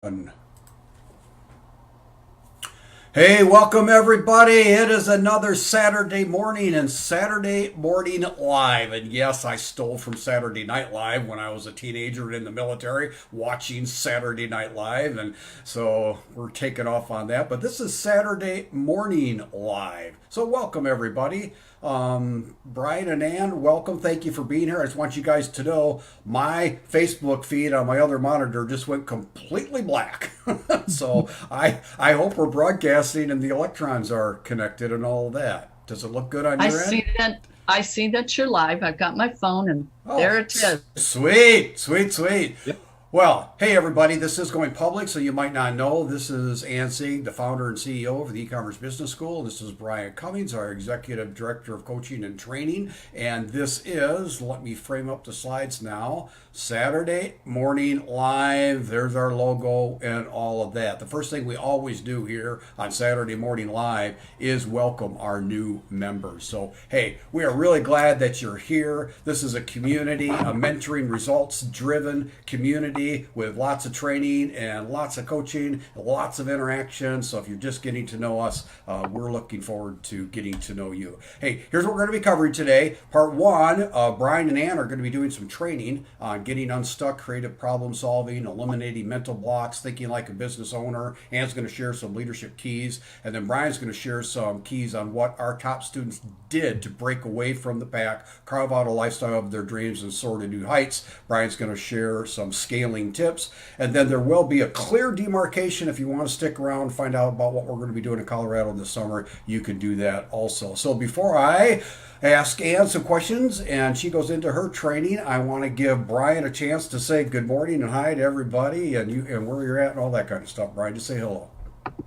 Hey, welcome everybody. It is another Saturday morning and Saturday Morning Live. And yes, I stole from Saturday Night Live when I was a teenager in the military watching Saturday Night Live. And so we're taking off on that. But this is Saturday Morning Live. So welcome everybody. Brian and Ann, welcome. Thank you for being here. I just want you guys to know my Facebook feed on my other monitor just went completely black. So I hope we're broadcasting and the electrons are connected and all of that. Does it look good on I your end? see that. I see that you're live. I've got my phone, and Oh, there it is. sweet, sweet, sweet. Yep. Well, hey everybody, this is going public, so you might not know. This is Ann Sieg, the founder and CEO of the E-commerce Business School. This is Brian Cummings, our Executive Director of Coaching and Training. And this is, let me frame up the slides now, Saturday Morning Live. There's our logo and all of that. The first thing we always do here on Saturday Morning Live is welcome our new members. So, hey, we are really glad that you're here. This is a community, a mentoring, results-driven community with lots of training and lots of coaching, lots of interaction. So if you're just getting to know us, we're looking forward to getting to know you. Hey, here's what we're going to be covering today. Part one, Brian and Ann are going to be doing some training on getting unstuck, creative problem solving, eliminating mental blocks, thinking like a business owner. Ann's going to share some leadership keys, and then Brian's going to share some keys on what our top students did to break away from the pack, carve out a lifestyle of their dreams, and soar to new heights. Brian's going to share some scaling tips, and then there will be a clear demarcation. If you want to stick around and find out about what we're going to be doing in Colorado this summer, you can do that also. So before I ask Ann some questions and she goes into her training, I want to give Brian a chance to say good morning and hi to everybody and where you're at and all that kind of stuff. Brian, just say hello.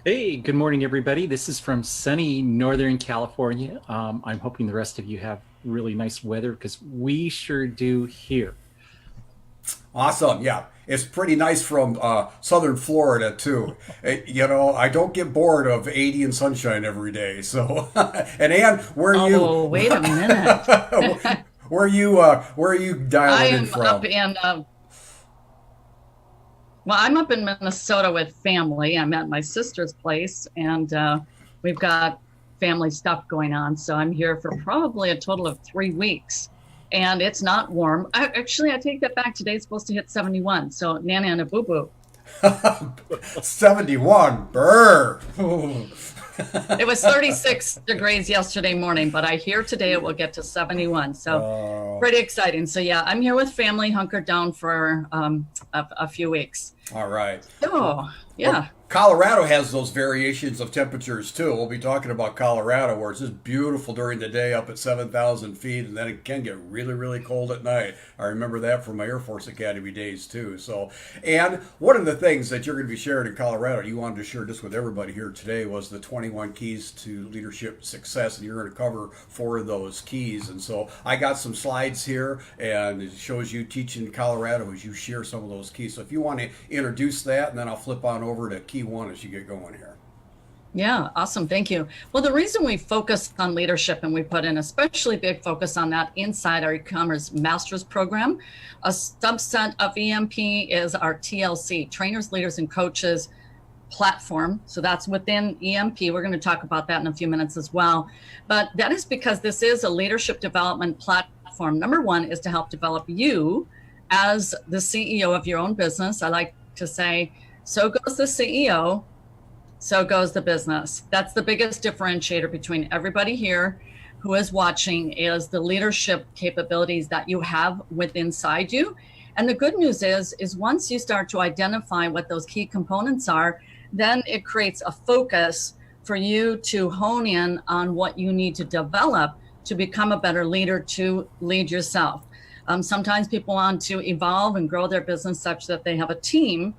Hey, good morning, everybody. This is from sunny Northern California. I'm hoping the rest of you have really nice weather because we sure do here. Awesome. Yeah. It's pretty nice from southern Florida, too. I don't get bored of 80 and sunshine every day. So, and Ann, where are you? Oh, wait a minute. Where are you I dialing in am up from? in, well, I'm up in Minnesota with family. I'm at my sister's place, and we've got family stuff going on. So I'm here for probably a total of 3 weeks. And it's not warm. Actually, I take that back. Today's supposed to hit 71. So Nana and a boo boo. 71. Brr. It was 36 degrees yesterday morning, but I hear today it will get to 71. So pretty exciting. So yeah, I'm here with family, hunkered down for a few weeks. All right. So yeah. Well, Colorado has those variations of temperatures too. We'll be talking about Colorado, where it's just beautiful during the day up at 7,000 feet, and then it can get really, really cold at night. I remember that from my Air Force Academy days too. So, and one of the things that you're going to be sharing in Colorado, you wanted to share just with everybody here today, was the 21 keys to leadership success, and you're going to cover 4 of those keys. And so I got some slides here, and it shows you teaching Colorado as you share some of those keys. So if you want to introduce that, and then I'll flip on over to key 1 as you get going here. Yeah, awesome. Thank you. Well, the reason we focus on leadership and we put an especially big focus on that inside our e-commerce master's program, a subset of EMP is our TLC, trainers, leaders, and coaches platform. So that's within EMP. We're going to talk about that in a few minutes as well. But that is because this is a leadership development platform. Number one is to help develop you as the CEO of your own business. I like to say, so goes the CEO, so goes the business. That's the biggest differentiator between everybody here who is watching is the leadership capabilities that you have within inside you. And the good news is once you start to identify what those key components are, then it creates a focus for you to hone in on what you need to develop to become a better leader, to lead yourself. Sometimes people want to evolve and grow their business such that they have a team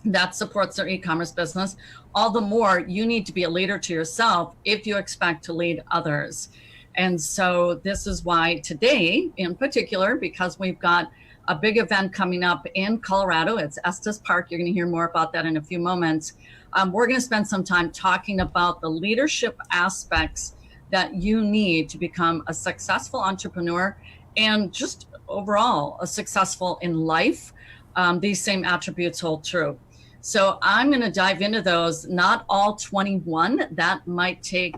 that supports their e-commerce business. All the more you need to be a leader to yourself if you expect to lead others. And so this is why today in particular, because we've got a big event coming up in Colorado, it's Estes Park. You're going to hear more about that in a few moments. We're going to spend some time talking about the leadership aspects that you need to become a successful entrepreneur and just overall a successful in life. These same attributes hold true. So I'm going to dive into those, not all 21. That might take,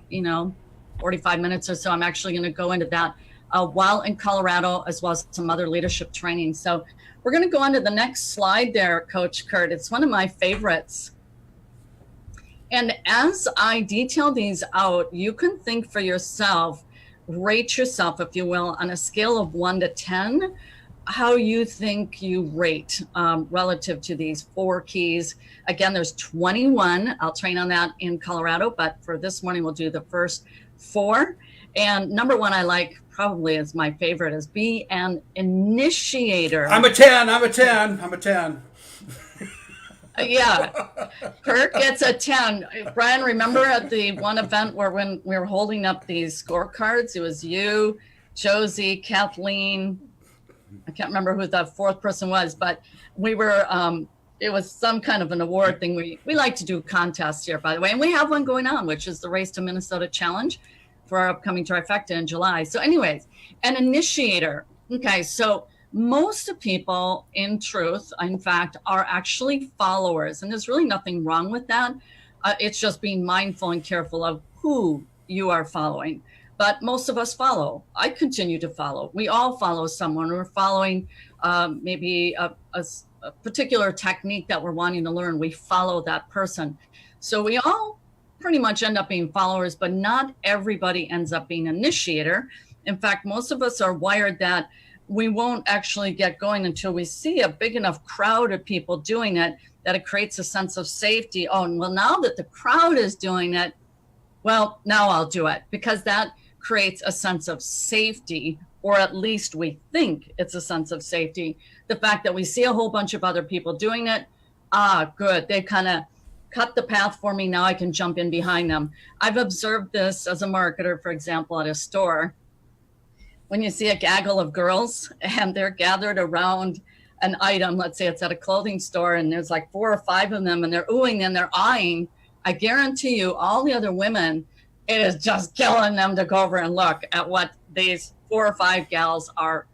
45 minutes or so. I'm actually going to go into that while in Colorado, as well as some other leadership training. So we're going to go on to the next slide there, Coach Kurt. It's one of my favorites. And as I detail these out, you can think for yourself, rate yourself, if you will, on a scale of 1 to 10, how you think you rate relative to these 4 keys. Again, there's 21. I'll train on that in Colorado, but for this morning, we'll do the first 4. And number 1, I like, probably is my favorite, is be an initiator. I'm a 10. Yeah, Kurt gets a 10. Brian, remember at the one event where when we were holding up these scorecards, it was you, Josie, Kathleen, I can't remember who the 4th person was, but we were, it was some kind of an award thing. We like to do contests here, by the way, and we have one going on, which is the Race to Minnesota Challenge for our upcoming trifecta in July. So anyways, an initiator. Okay, so most people, in truth, in fact, are actually followers, and there's really nothing wrong with that. It's just being mindful and careful of who you are following. But most of us follow. I continue to follow. We all follow someone. We're following maybe a particular technique that we're wanting to learn. We follow that person. So we all pretty much end up being followers, but not everybody ends up being an initiator. In fact, most of us are wired that we won't actually get going until we see a big enough crowd of people doing it, that it creates a sense of safety. Oh, well, now that the crowd is doing it, well, now I'll do it, because that creates a sense of safety, or at least we think it's a sense of safety. The fact that we see a whole bunch of other people doing it, good, they kind of cut the path for me, now I can jump in behind them. I've observed this as a marketer, for example, at a store. When you see a gaggle of girls and they're gathered around an item, let's say it's at a clothing store, and there's like 4 or 5 of them, and they're oohing and they're eyeing, I guarantee you all the other women, it is just killing them to go over and look at what these 4 or 5 gals are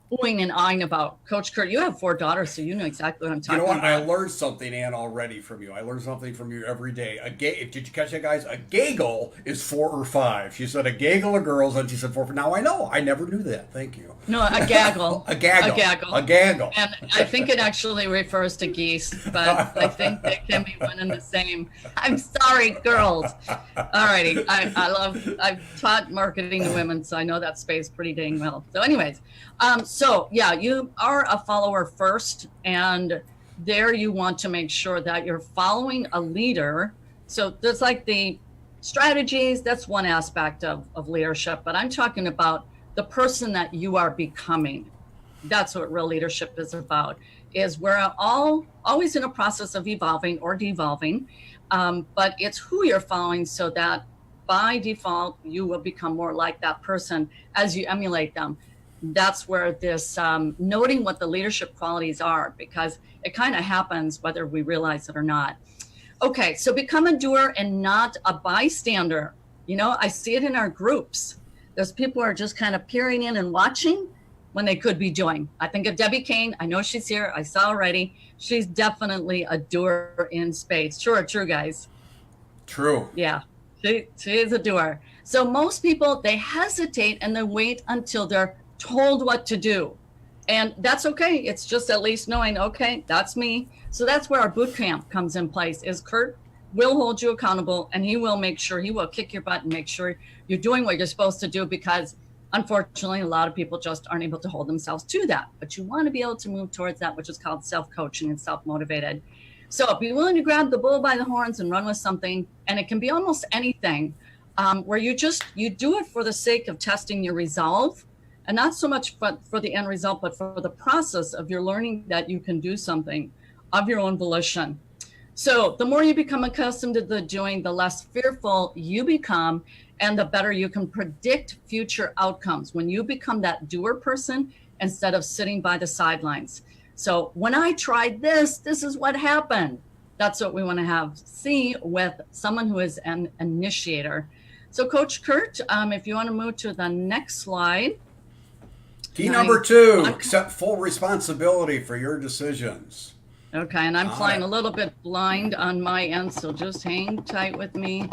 oohing and eyeing about. Coach Kurt, you have 4 daughters, so you know exactly what I'm talking about. You know what? I learned something, Ann, already from you. I learn something from you every day. Did you catch that, guys? A gaggle is 4 or 5. She said a gaggle of girls, and she said 4. Now I know. I never knew that. Thank you. No, a gaggle. A gaggle. A gaggle. A gaggle. And I think it actually refers to geese, but I think they can be one and the same. I'm sorry, girls. All righty. I've taught marketing to women, so I know that space pretty dang well. So anyways, so yeah, you are a follower first, and there you want to make sure that you're following a leader. So there's like the strategies, that's one aspect of leadership, but I'm talking about the person that you are becoming. That's what real leadership is about, is we're all always in a process of evolving or devolving, but it's who you're following, so that by default, you will become more like that person as you emulate them. That's where this noting what the leadership qualities are, because it kind of happens whether we realize it or not. Okay, so become a doer and not a bystander. I see it in our groups. There's people who are just kind of peering in and watching when they could be doing. I think of Debbie Kane. I know she's here. I saw already. She's definitely a doer in spades. True, guys. True. Yeah, she is a doer. So most people, they hesitate and they wait until they're told what to do. And that's okay. It's just at least knowing, okay, that's me. So that's where our boot camp comes in place, is Kurt will hold you accountable, and he will make sure, he will kick your butt and make sure you're doing what you're supposed to do, because unfortunately, a lot of people just aren't able to hold themselves to that. But you want to be able to move towards that, which is called self-coaching and self-motivated. So be willing to grab the bull by the horns and run with something. And it can be almost anything where you do it for the sake of testing your resolve, and not so much for the end result, but for the process of your learning that you can do something of your own volition. So the more you become accustomed to the doing, the less fearful you become, and the better you can predict future outcomes when you become that doer person instead of sitting by the sidelines. So when I tried this is what happened. That's what we want to see with someone who is an initiator. So Coach Kurt, if you want to move to the next slide. Key number 2, accept full responsibility for your decisions. Okay, and I'm Got flying it. a little bit blind on my end, so just hang tight with me.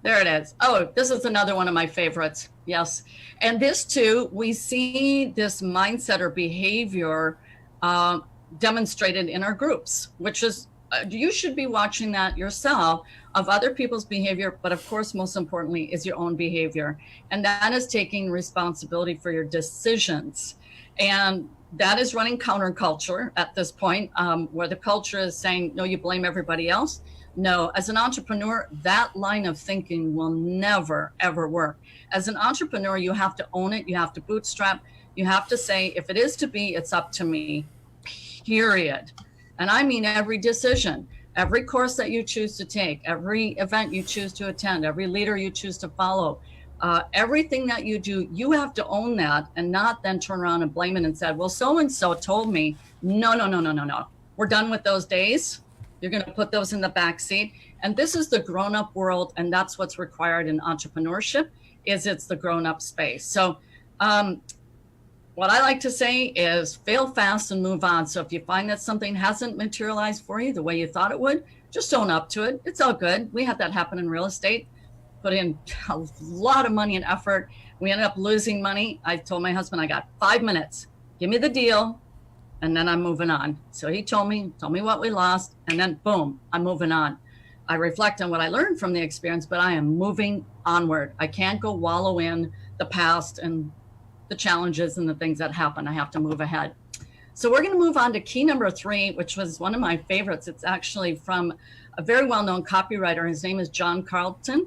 There it is. Oh, this is another one of my favorites. Yes. And this too, we see this mindset or behavior uh, demonstrated in our groups, which is, you should be watching that yourself of other people's behavior. But of course, most importantly, is your own behavior. And that is taking responsibility for your decisions. And that is running counterculture at this point, where the culture is saying, no, you blame everybody else. No, as an entrepreneur, that line of thinking will never, ever work. As an entrepreneur, you have to own it. You have to bootstrap. You have to say, if it is to be, it's up to me, period. And I mean every decision, every course that you choose to take, every event you choose to attend, every leader you choose to follow, everything that you do, you have to own that and not then turn around and blame it and say, well, so-and-so told me. No, no, no, no, no, no. We're done with those days. You're going to put those in the back seat. And this is the grown-up world. And that's what's required in entrepreneurship, is it's the grown-up space. So what I like to say is fail fast and move on. So if you find that something hasn't materialized for you the way you thought it would, just own up to it. It's all good. We had that happen in real estate. Put in a lot of money and effort. We ended up losing money. I told my husband, I got 5 minutes. Give me the deal. And then I'm moving on. So he told me what we lost, and then boom, I'm moving on. I reflect on what I learned from the experience, but I am moving onward. I can't go wallow in the past and the challenges and the things that happen. I have to move ahead. So we're going to move on to key number 3, which was one of my favorites. It's actually from a very well-known copywriter. His name is John Carlton.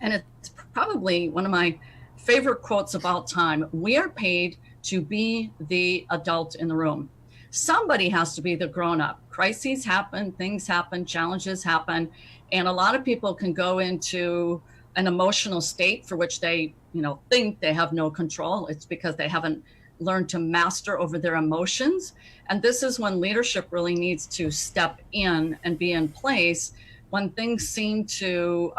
And it's probably one of my favorite quotes of all time. We are paid to be the adult in the room. Somebody has to be the grown-up. Crises happen, things happen, challenges happen, and a lot of people can go into an emotional state for which they, think they have no control. It's because they haven't learned to master over their emotions. And this is when leadership really needs to step in and be in place when things seem to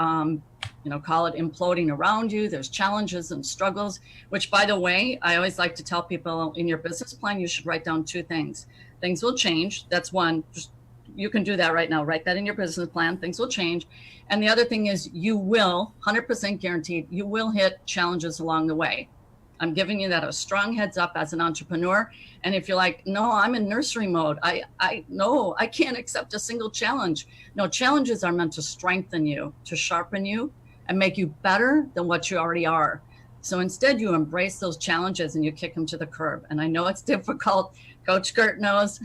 call it imploding around you. There's challenges and struggles, which, by the way, I always like to tell people in your business plan, you should write down 2 things. Things will change. That's one. You can do that right now. Write that in your business plan. Things will change. And the other thing is you will, 100% guaranteed, you will hit challenges along the way. I'm giving you that a strong heads up as an entrepreneur. And if you're like, no, I'm in nursery mode. I can't accept a single challenge. No, challenges are meant to strengthen you, to sharpen you, and make you better than what you already are. So instead, you embrace those challenges and you kick them to the curb. And I know it's difficult. Coach Kurt knows.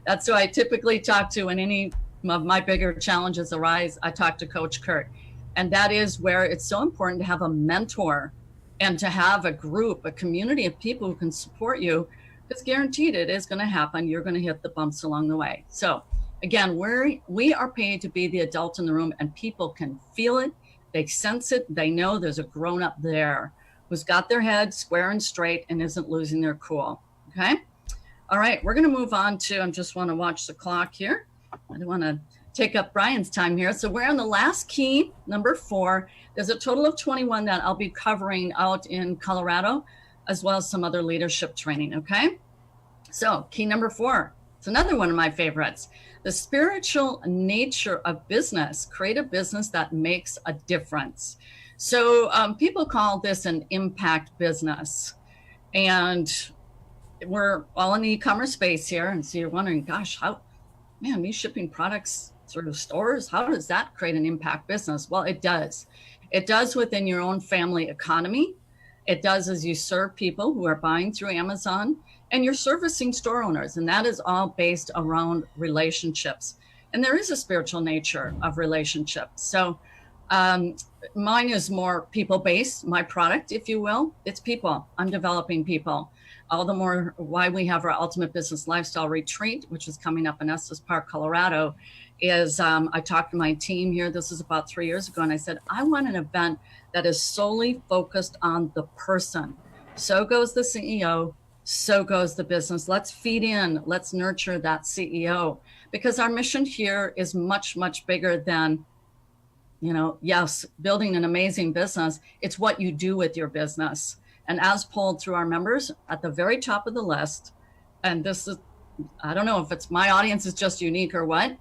That's who I typically talk to when any of my bigger challenges arise. I talk to Coach Kurt. And that is where it's so important to have a mentor and to have a group, a community of people who can support you, because guaranteed it is going to happen. You're going to hit the bumps along the way. So again, we are paid to be the adult in the room, and people can feel it. They sense it. They know there's a grown-up there who's got their head square and straight and isn't losing their cool. Okay. All right. We're going to move on to, I just want to watch the clock here. I don't want to take up Brian's time here. So we're on the last key, number 4. There's a total of 21 that I'll be covering out in Colorado, as well as some other leadership training. Okay. So key number 4, it's another one of my favorites. The spiritual nature of business. Create a business that makes a difference. So people call this an impact business. And we're all in the e-commerce space here. And so you're wondering, gosh, me shipping products through stores, how does that create an impact business? Well, it does. It does within your own family economy. It does as you serve people who are buying through Amazon, and you're servicing store owners. And that is all based around relationships. And there is a spiritual nature of relationships. So mine is more people-based, my product, if you will. It's people. I'm developing people. All the more why we have our Ultimate Business Lifestyle Retreat, which is coming up in Estes Park, Colorado, is I talked to my team here. This is about 3 years ago. And I said, I want an event that is solely focused on the person. So goes the CEO. So goes the business. Let's feed in. Let's nurture that CEO, because our mission here is much, much bigger than, yes, building an amazing business. It's what you do with your business. And as polled through our members, at the very top of the list, and this is I don't know if it's my audience is just unique or what.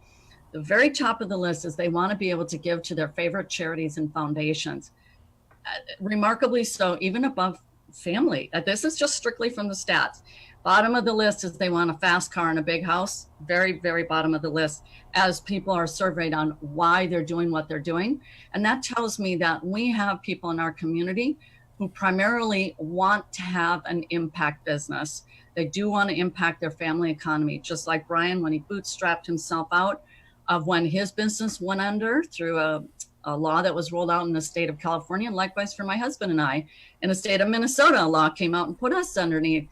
The very top of the list is they want to be able to give to their favorite charities and foundations. Remarkably so, even above family. This is just strictly from the stats. Bottom of the list is they want a fast car and a big house. Very, very bottom of the list, as people are surveyed on why they're doing what they're doing. And that tells me that we have people in our community who primarily want to have an impact business. They do want to impact their family economy, just like Brian when he bootstrapped himself out of when his business went under through a law that was rolled out in the state of California. And likewise for my husband and I, in the state of Minnesota, a law came out and put us underneath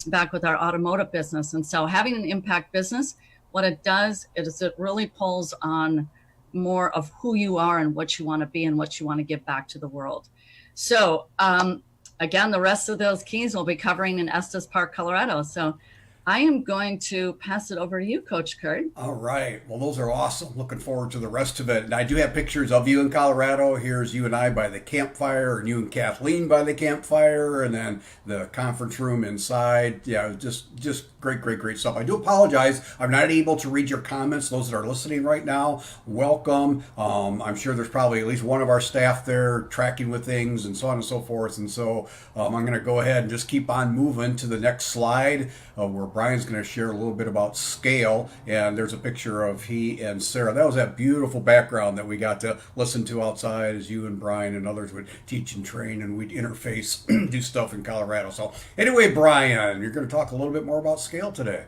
back with our automotive business. And so having an impact business, what it does is it really pulls on more of who you are and what you want to be and what you want to give back to the world. So again, the rest of those keys we'll be covering in Estes Park, Colorado. So I am going to pass it over to you, Coach Kurt. All right. Well, those are awesome. Looking forward to the rest of it. And I do have pictures of you in Colorado. Here's you and I by the campfire, and you and Kathleen by the campfire, and then the conference room inside. Yeah, just great stuff. I do apologize. I'm not able to read your comments. Those that are listening right now, welcome. I'm sure there's probably at least one of our staff there tracking with things and so on and so forth. And so I'm going to go ahead and just keep on moving to the next slide where Brian's going to share a little bit about scale. And there's a picture of he and Sarah. That was that beautiful background that we got to listen to outside as you and Brian and others would teach and train, and we'd interface, do stuff in Colorado. So anyway, Brian, you're going to talk a little bit more about scale today.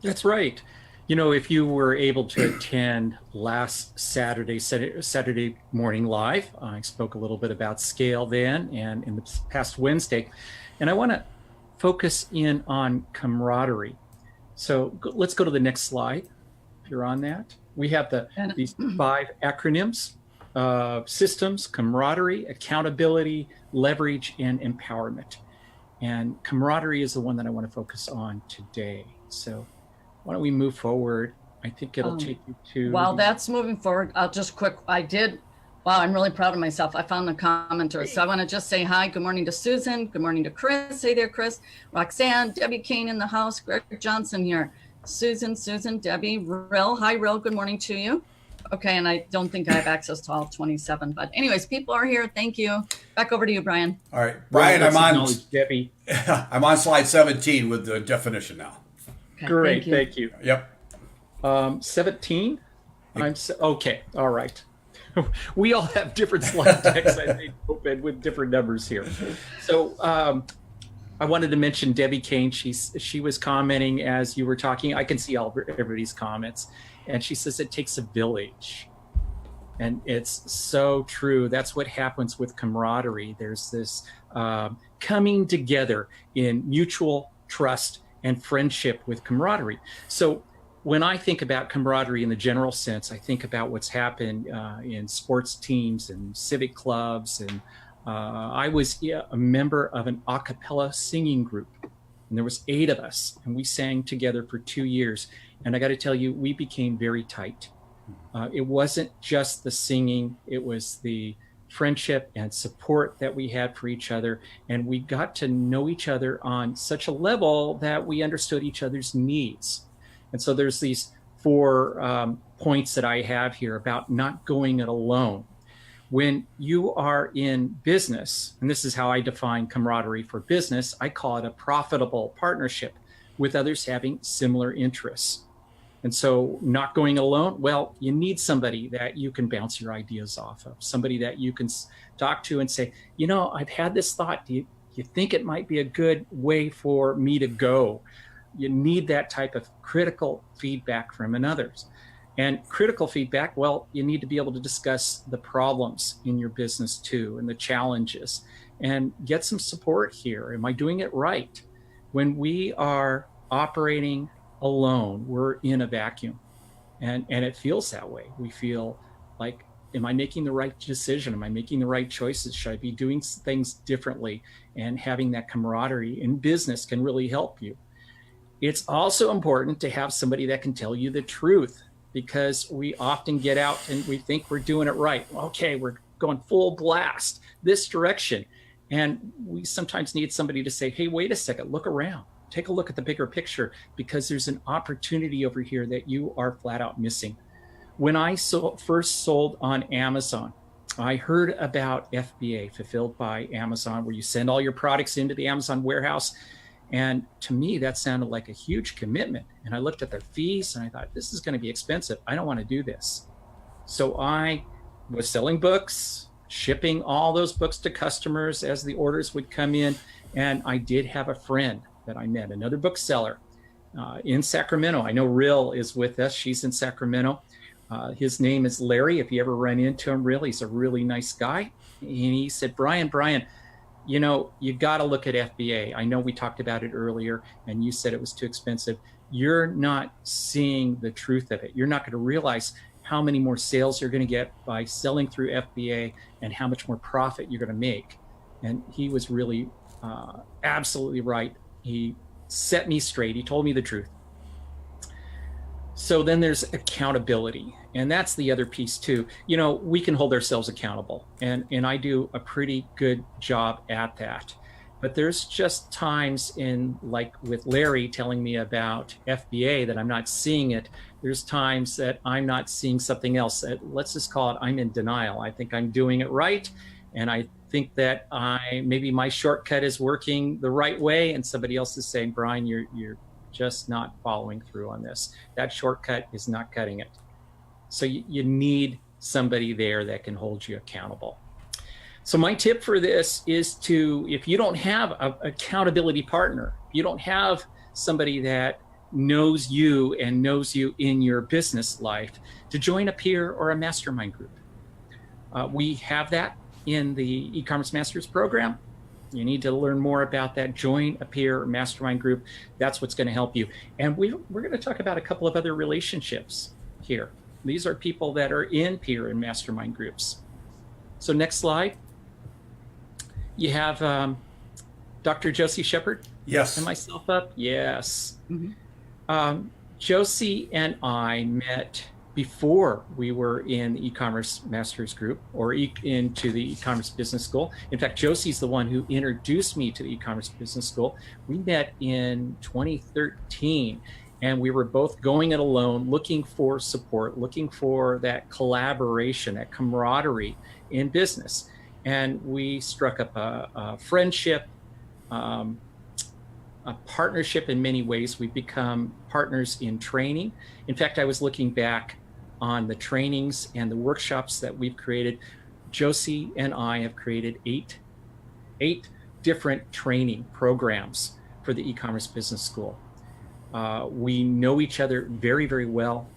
That's right. You know, if you were able to attend last Saturday morning live, I spoke a little bit about scale then and in the past Wednesday. And I want to focus in on camaraderie. So let's go to the next slide. If you're on that, we have these 5 acronyms: systems, camaraderie, accountability, leverage, and empowerment. And camaraderie is the one that I want to focus on today. So why don't we move forward? I think it'll take you to... While that's moving forward, I'll just wow, I'm really proud of myself. I found the commenters. So I want to just say hi. Good morning to Susan. Good morning to Chris. Hey there, Chris. Roxanne, Debbie Kane in the house. Greg Johnson here. Susan, Debbie, Rill. Hi, Rill. Good morning to you. Okay, and I don't think I have access to all 27. But anyways, people are here. Thank you. Back over to you, Brian. All right. Brian, I'm on Debbie. I'm on slide 17 with the definition now. Okay, great. Thank you. Yep. 17? Okay. All right. We all have different slide decks, I think, open with different numbers here. So I wanted to mention Debbie Kane. She was commenting as you were talking. I can see everybody's comments. And she says it takes a village. And it's so true. That's what happens with camaraderie. There's this coming together in mutual trust and friendship with camaraderie. So when I think about camaraderie in the general sense, I think about what's happened in sports teams and civic clubs. And I was a member of an a cappella singing group. And there was 8 of us, and we sang together for 2 years. And I got to tell you, we became very tight. It wasn't just the singing, it was the friendship and support that we had for each other. And we got to know each other on such a level that we understood each other's needs. And so there's these 4 points that I have here about not going it alone. When you are in business, and this is how I define camaraderie for business, I call it a profitable partnership with others having similar interests. And so not going alone, well, you need somebody that you can bounce your ideas off of, somebody that you can talk to and say, you know, I've had this thought. Do you think it might be a good way for me to go? You need that type of critical feedback from others. And critical feedback, well, you need to be able to discuss the problems in your business too, and the challenges, and get some support here. Am I doing it right? When we are operating alone, we're in a vacuum, and it feels that way. We feel like, am I making the right decision? Am I making the right choices? Should I be doing things differently? And having that camaraderie in business can really help you. It's also important to have somebody that can tell you the truth, because we often get out and we think we're doing it right. Okay, we're going full blast this direction. And we sometimes need somebody to say, hey, wait a second, look around. Take a look at the bigger picture, because there's an opportunity over here that you are flat out missing. When I first sold on Amazon, I heard about FBA, Fulfilled by Amazon, where you send all your products into the Amazon warehouse. And to me, that sounded like a huge commitment. And I looked at their fees and I thought, this is going to be expensive. I don't want to do this. So I was selling books, shipping all those books to customers as the orders would come in. And I did have a friend that I met, another bookseller in Sacramento. I know Rill is with us. She's in Sacramento. His name is Larry. If you ever run into him, Rill, he's a really nice guy. And he said, Brian, you know, you got to look at FBA. I know we talked about it earlier and you said it was too expensive. You're not seeing the truth of it. You're not going to realize how many more sales you're going to get by selling through FBA and how much more profit you're going to make. And he was really absolutely right. He set me straight. He told me the truth. So then there's accountability. And that's the other piece too. You know, we can hold ourselves accountable. And I do a pretty good job at that. But there's just times like with Larry telling me about FBA that I'm not seeing it. There's times that I'm not seeing something else. Let's just call it, I'm in denial. I think I'm doing it right. And I think that maybe my shortcut is working the right way. And somebody else is saying, Brian, you're just not following through on this. That shortcut is not cutting it. So you need somebody there that can hold you accountable. So my tip for this is if you don't have an accountability partner, if you don't have somebody that knows you and knows you in your business life, to join a peer or a mastermind group. We have that in the e-commerce masters program. You need to learn more about that. Join a peer or mastermind group. That's what's going to help you. And we're going to talk about a couple of other relationships here. These are people that are in peer and mastermind groups. So next slide. You have Dr. Josie Shepard. Yes. And myself up. Yes. Mm-hmm. Josie and I met before we were in the e-commerce masters group or into the e-commerce business school. In fact, Josie's the one who introduced me to the e-commerce business school. We met in 2013 and we were both going it alone, looking for support, looking for that collaboration, that camaraderie in business. And we struck up a friendship, a partnership in many ways. We've become partners in training. In fact, I was looking back on the trainings and the workshops that we've created. Josie and I have created eight different training programs for the e-commerce business school. We know each other very, very well.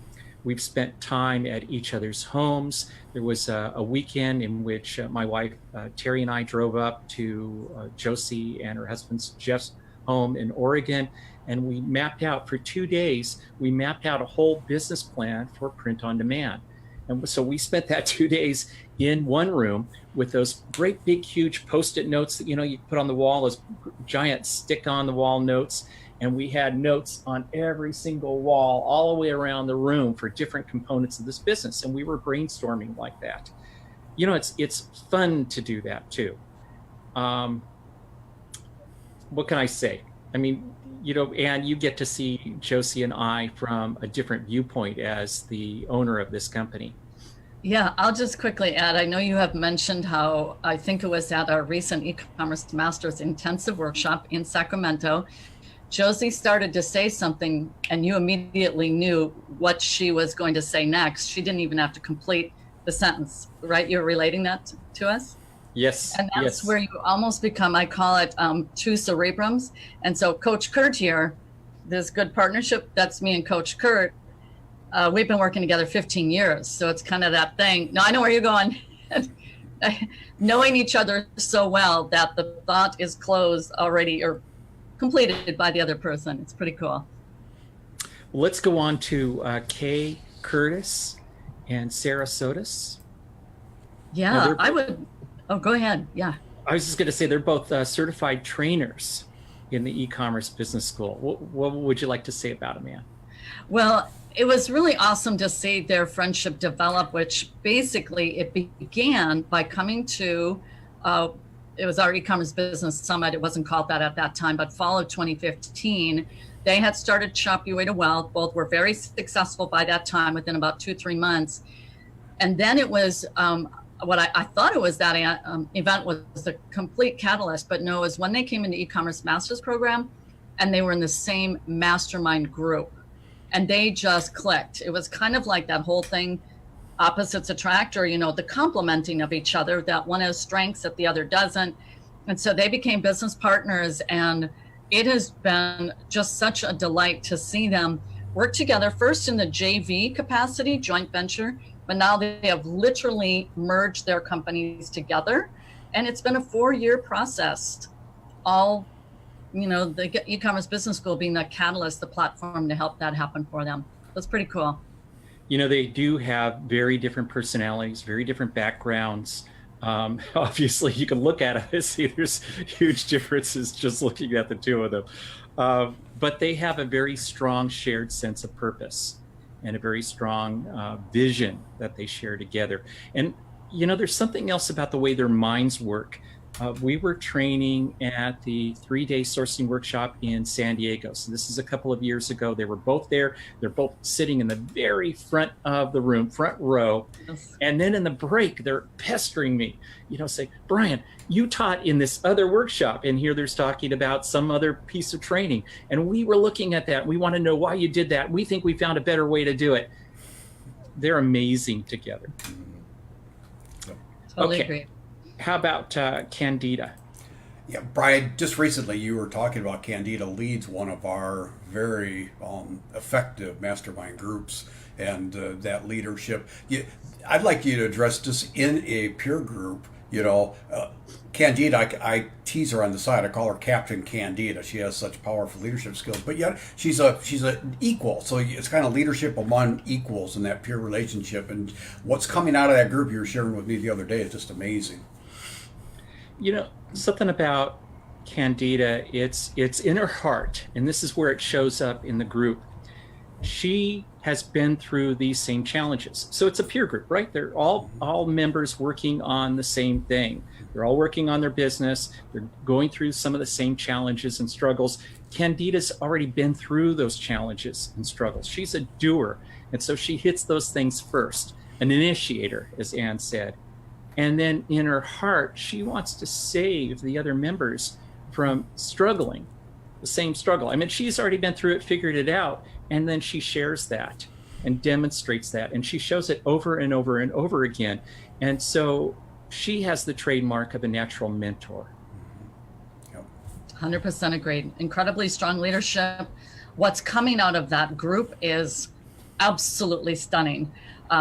We've spent time at each other's homes. There was a weekend in which my wife, Terry, and I drove up to Josie and her husband's Jeff's home in Oregon. And we mapped out for 2 days, we mapped out a whole business plan for print on demand. And so we spent that 2 days in one room with those great big, huge Post-it notes that, you put on the wall, those giant stick on the wall notes. And we had notes on every single wall all the way around the room for different components of this business. And we were brainstorming like that. It's fun to do that too. What can I say? I mean, and you get to see Josie and I from a different viewpoint as the owner of this company. Yeah, I'll just quickly add, I know you have mentioned how I think it was at our recent e-commerce masters intensive workshop in Sacramento, Josie started to say something and you immediately knew what she was going to say next. She didn't even have to complete the sentence, right? You're relating that to us? Yes. And that's where you almost become, I call it two cerebrums. And so Coach Kurt here, this good partnership, that's me and Coach Kurt. We've been working together 15 years. So it's kind of that thing. No, I know where you're going. Knowing each other so well that the thought is closed already or completed by the other person. It's pretty cool. Let's go on to Kay Curtis and Sarah Sotis. Yeah, I would. Oh, go ahead. Yeah. I was just going to say they're both certified trainers in the e-commerce business school. What would you like to say about them, Ann? Well, it was really awesome to see their friendship develop, which basically it began by coming to it was our e-commerce business summit. It wasn't called that at that time, but fall of 2015, they had started Shop Your Way to Wealth. Both were very successful by that time, within about 2-3 months. And then it was what I thought it was, that event was the complete catalyst, but no, it was when they came into e-commerce master's program and they were in the same mastermind group and they just clicked. It was kind of like that whole thing, opposites attract, or, the complementing of each other, that one has strengths that the other doesn't. And so they became business partners, and it has been just such a delight to see them work together, first in the JV capacity, joint venture, but now they have literally merged their companies together. And it's been a 4-year process, all, the e-commerce business school being the catalyst, the platform to help that happen for them. That's pretty cool. They do have very different personalities, very different backgrounds. Obviously, you can look at it and see there's huge differences just looking at the two of them. But they have a very strong shared sense of purpose and a very strong vision that they share together. And, there's something else about the way their minds work. We were training at the 3-day sourcing workshop in San Diego. So this is a couple of years ago. They were both there. They're both sitting in the very front of the room, front row. Yes. And then in the break, they're pestering me, say, Brian, you taught in this other workshop, and here there's talking about some other piece of training. And we were looking at that. We want to know why you did that. We think we found a better way to do it. They're amazing together. Totally Okay. agree. How about Candida? Yeah, Brian, just recently you were talking about Candida leads one of our very effective mastermind groups, and that leadership. I'd like you to address just in a peer group, Candida, I tease her on the side. I call her Captain Candida. She has such powerful leadership skills, but yet she's an equal. So it's kind of leadership among equals in that peer relationship. And what's coming out of that group you were sharing with me the other day is just amazing. Something about Candida, it's in her heart, and this is where it shows up in the group. She has been through these same challenges. So it's a peer group, right? They're all members working on the same thing. They're all working on their business. They're going through some of the same challenges and struggles. Candida's already been through those challenges and struggles. She's a doer, and so she hits those things first, an initiator, as Ann said. And then in her heart, she wants to save the other members from struggling, the same struggle. I mean, she's already been through it, figured it out, and then she shares that and demonstrates that. And she shows it over and over and over again. And so she has the trademark of a natural mentor. 100% agreed. Incredibly strong leadership. What's coming out of that group is absolutely stunning.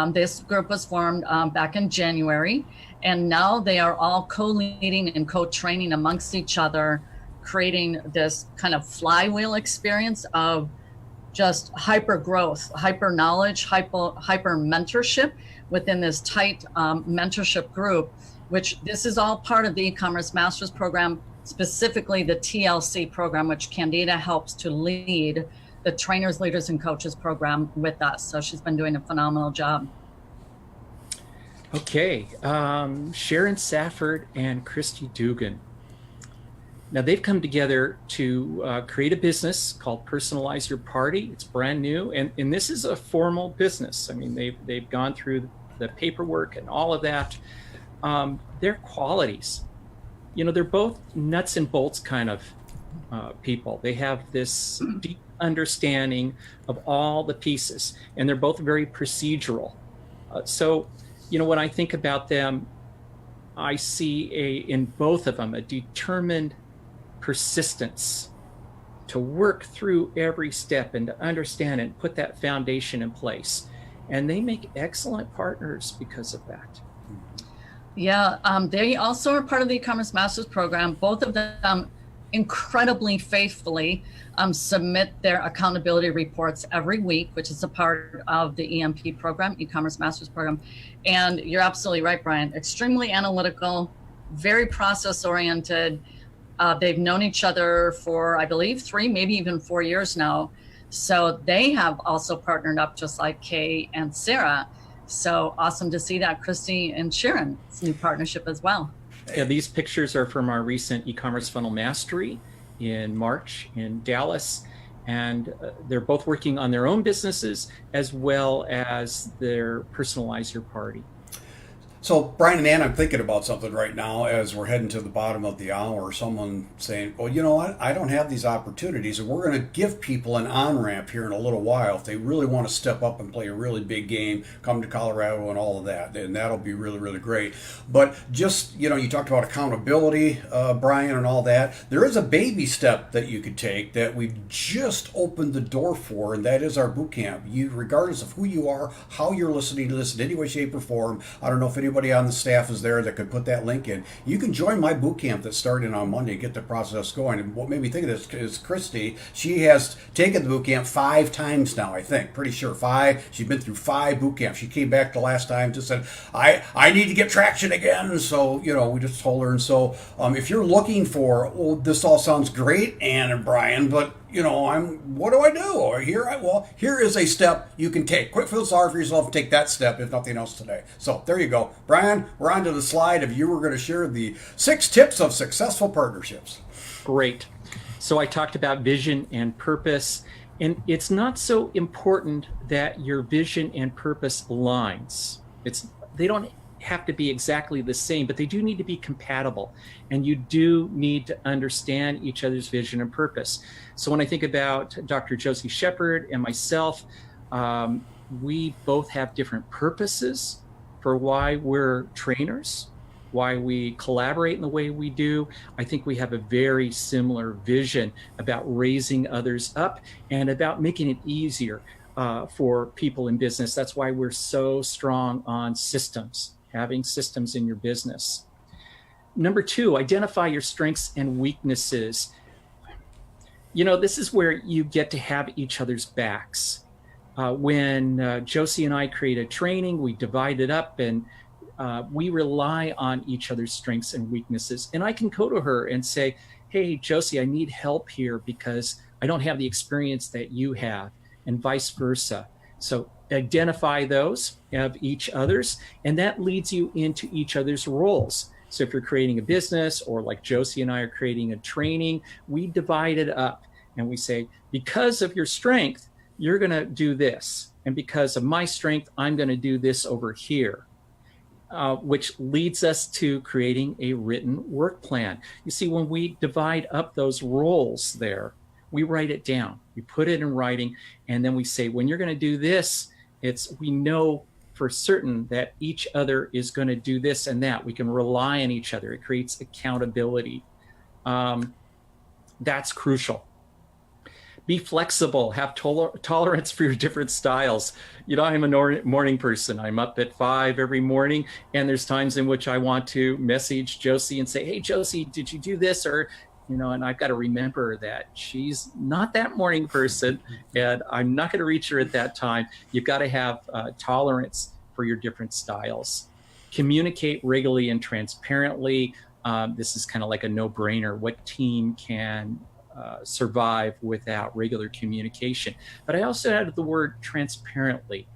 This group was formed back in January, and now they are all co-leading and co-training amongst each other, creating this kind of flywheel experience of just hyper growth, hyper knowledge, hyper mentorship within this tight mentorship group, which this is all part of the e-commerce master's program, specifically the TLC program, which Candida helps to lead the trainers, leaders, and coaches program with us. So she's been doing a phenomenal job. Okay, Sharon Safford and Christy Dugan. Now they've come together to create a business called Personalize Your Party. It's brand new, and this is a formal business. I mean, they've gone through the paperwork and all of that. Their qualities, they're both nuts and bolts kind of people. They have this deep understanding of all the pieces, and they're both very procedural. So when I think about them, I see in both of them a determined persistence to work through every step and to understand and put that foundation in place. And they make excellent partners because of that. Yeah, they also are part of the e-commerce master's program. Both of them incredibly faithfully submit their accountability reports every week, which is a part of the EMP program, e-commerce master's program. And you're absolutely right, Brian. Extremely analytical, very process oriented. They've known each other for, I believe, 3, maybe even 4 years now. So they have also partnered up, just like Kay and Sarah. So awesome to see that, Christy and Sharon's new partnership as well. Yeah, these pictures are from our recent e-commerce funnel mastery in March in Dallas. And they're both working on their own businesses as well as their personalize your party. So, Brian and Ann, I'm thinking about something right now as we're heading to the bottom of the hour. Someone saying, well, you know what? I don't have these opportunities. And we're going to give people an on ramp here in a little while. If they really want to step up and play a really big game, come to Colorado and all of that. And that'll be really, really great. But just, you talked about accountability, Brian, and all that. There is a baby step that you could take that we've just opened the door for, and that is our boot camp. You, regardless of who you are, how you're listening to this in any way, shape, or form, I don't know if anybody on the staff is there that could put that link in. You can join my boot camp that's starting on Monday and get the process going. And what made me think of this is Christy. She has taken the boot camp 5 times now, I think. Pretty sure 5. She's been through 5 boot camps. She came back the last time, just said, I need to get traction again. So, we just told her. And so if you're looking for, this all sounds great, Ann and Brian, but what do I do? Or here is a step you can take. Quick, feel sorry for yourself and take that step, if nothing else today. So there you go. Brian, we're on to the slide of you were going to share the 6 tips of successful partnerships. Great. So I talked about vision and purpose, and it's not so important that your vision and purpose aligns. They don't have to be exactly the same, but they do need to be compatible, and you do need to understand each other's vision and purpose. So when I think about Dr. Josie Shepard and myself, we both have different purposes for why we're trainers, why we collaborate in the way we do. I think we have a very similar vision about raising others up and about making it easier for people in business. That's why we're so strong on systems, having systems in your business. Number 2, identify your strengths and weaknesses. This is where you get to have each other's backs. When Josie and I create a training, we divide it up and we rely on each other's strengths and weaknesses. And I can go to her and say, hey, Josie, I need help here because I don't have the experience that you have, and vice versa. So identify those of each other's, and that leads you into each other's roles. So if you're creating a business, or like Josie and I are creating a training, we divide it up and we say, because of your strength, you're going to do this. And because of my strength, I'm going to do this over here, which leads us to creating a written work plan. You see, when we divide up those roles there, we write it down, we put it in writing, and then we say, when you're going to do this, we know for certain that each other is going to do this and that. We can rely on each other. It creates accountability. That's crucial. Be flexible, have tolerance for your different styles. I'm a morning person. I'm up at 5 every morning, and there's times in which I want to message Josie and say, hey, Josie, did you do this? Or, and I've got to remember that she's not that morning person, and I'm not going to reach her at that time. You've got to have tolerance for your different styles. Communicate regularly and transparently. This is kind of like a no-brainer. What team can survive without regular communication? But I also added the word transparently.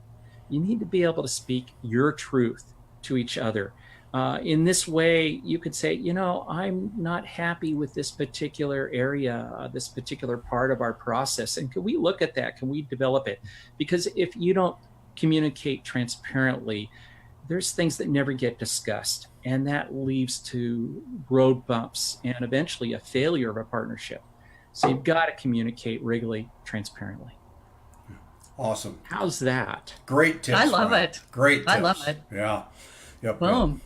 You need to be able to speak your truth to each other. In this way, you could say, I'm not happy with this particular area, this particular part of our process. And can we look at that? Can we develop it? Because if you don't communicate transparently, there's things that never get discussed. And that leads to road bumps and eventually a failure of a partnership. So you've got to communicate regularly, transparently. Awesome. How's that? Great tips. I love it. Great tips. I love it. Yeah. Yep. Boom.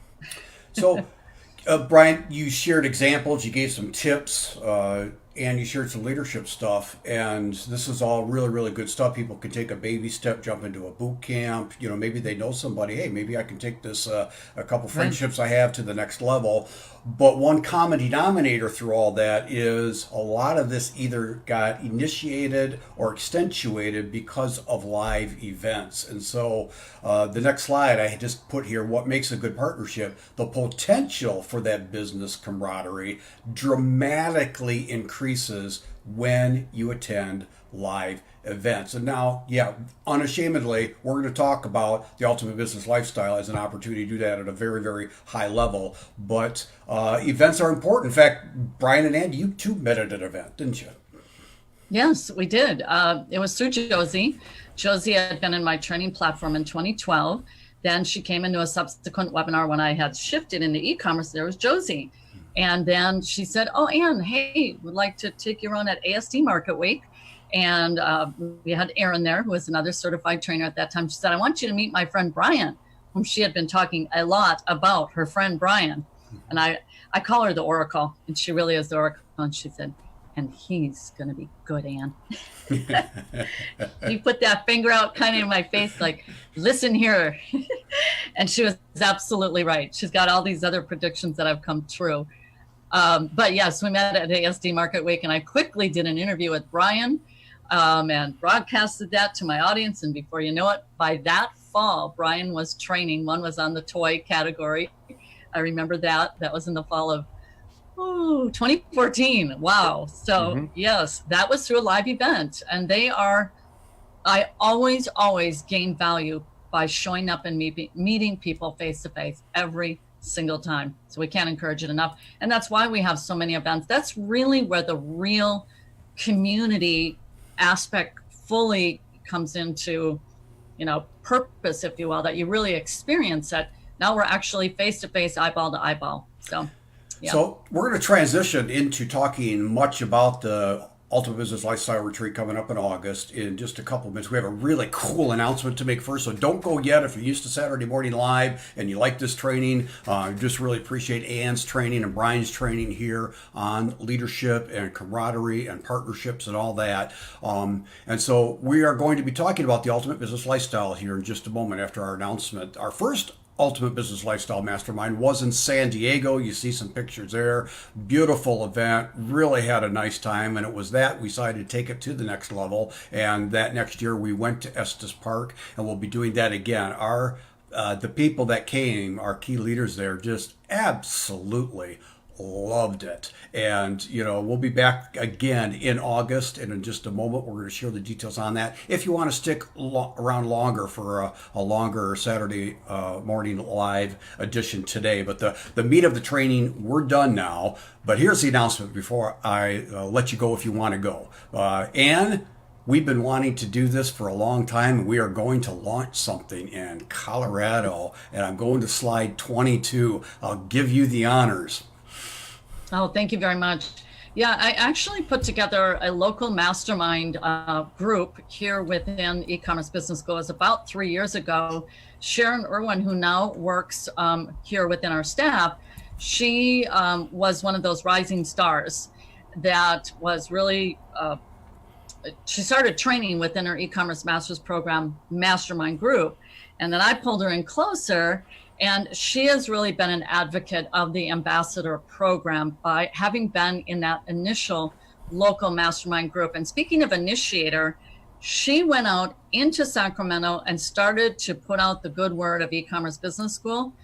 So, Brian, you shared examples, you gave some tips, and you shared some leadership stuff. And this is all really, really good stuff. People can take a baby step, jump into a boot camp. Maybe they know somebody. Hey, maybe I can take this, a couple friendships I have to the next level. But one common denominator through all that is a lot of this either got initiated or accentuated because of live events. And so the next slide I just put here, what makes a good partnership, the potential for that business camaraderie dramatically increases when you attend live events. And now, yeah, unashamedly, we're going to talk about the Ultimate Business Lifestyle as an opportunity to do that at a very, very high level. But events are important. In fact, Brian and Andy, you too met at an event, didn't you? Yes, we did. It was through Josie. Josie had been in my training platform in 2012. Then she came into a subsequent webinar when I had shifted into e-commerce. There was Josie. And then she said, oh, Ann, hey, would like to take you on at ASD Market Week. And we had Erin there, who was another certified trainer at that time. She said, I want you to meet my friend Brian, whom she had been talking a lot about, her friend Brian. And I call her the Oracle, and she really is the Oracle. And she said, and he's going to be good, Ann. He put that finger out kind of in my face, like, listen here. And she was absolutely right. She's got all these other predictions that have come true. But yes, we met at ASD Market Week, and I quickly did an interview with Brian and broadcasted that to my audience. And before you know it, by that fall, Brian was training. One was on the toy category. I remember that. That was in the fall of 2014. Wow. So yes, that was through a live event. And I always gain value by showing up and meeting people face to face every single time. So we can't encourage it enough. And that's why we have so many events. That's really where the real community aspect fully comes into, purpose, if you will, that you really experience it. Now we're actually face to face, eyeball to eyeball. So. Yeah. So we're going to transition into talking much about the Ultimate Business Lifestyle Retreat coming up in August in just a couple of minutes. We have a really cool announcement to make first, so don't go yet. If you're used to Saturday Morning Live and you like this training, just really appreciate Ann's training and Brian's training here on leadership and camaraderie and partnerships and all that. And so we are going to be talking about the Ultimate Business Lifestyle here in just a moment after our announcement. Our first Ultimate Business Lifestyle Mastermind was in San Diego. You see some pictures there. Beautiful event. Really had a nice time. And it was that we decided to take it to the next level. And that next year we went to Estes Park, and we'll be doing that again. The people that came, our key leaders there, just absolutely loved it. And we'll be back again in August, and in just a moment we're going to share the details on that if you want to stick around longer for a longer Saturday morning live edition today. But the meat of the training, we're done now. But here's the announcement before I let you go if you want to go. Ann, we've been wanting to do this for a long time. We are going to launch something in Colorado, and I'm going to slide 22. I'll give you the honors. Oh, thank you very much. Yeah, I actually put together a local mastermind group here within e-commerce business school. It was about 3 years ago. Sharon Irwin, who now works here within our staff, she was one of those rising stars that was really, she started training within her e-commerce master's program mastermind group. And then I pulled her in closer. And she has really been an advocate of the ambassador program by having been in that initial local mastermind group. And speaking of initiator, she went out into Sacramento and started to put out the good word of e-commerce business school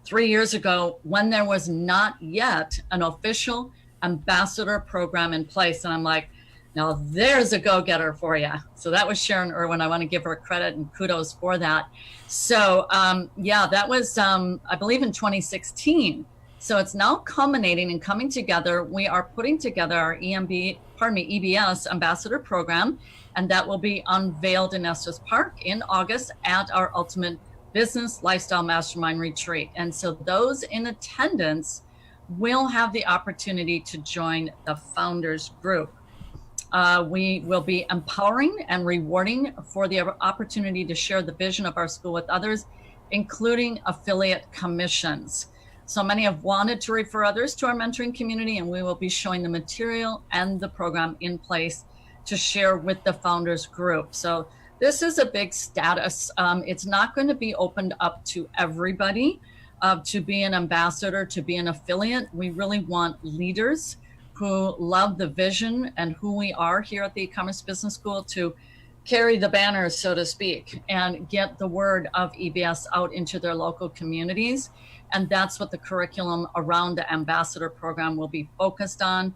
3 years ago when there was not yet an official ambassador program in place. And I'm like, now there's a go-getter for you. So that was Sharon Irwin. I want to give her credit and kudos for that. So that was, I believe, in 2016. So it's now culminating and coming together. We are putting together our EBS ambassador program, and that will be unveiled in Estes Park in August at our Ultimate Business Lifestyle Mastermind Retreat. And so those in attendance will have the opportunity to join the founders group. We will be empowering and rewarding for the opportunity to share the vision of our school with others, including affiliate commissions. So many have wanted to refer others to our mentoring community, and we will be showing the material and the program in place to share with the founders group. So this is a big status. It's not going to be opened up to everybody to be an ambassador, to be an affiliate. We really want leaders who love the vision and who we are here at the e-commerce business school to carry the banners, so to speak, and get the word of EBS out into their local communities. And that's what the curriculum around the ambassador program will be focused on,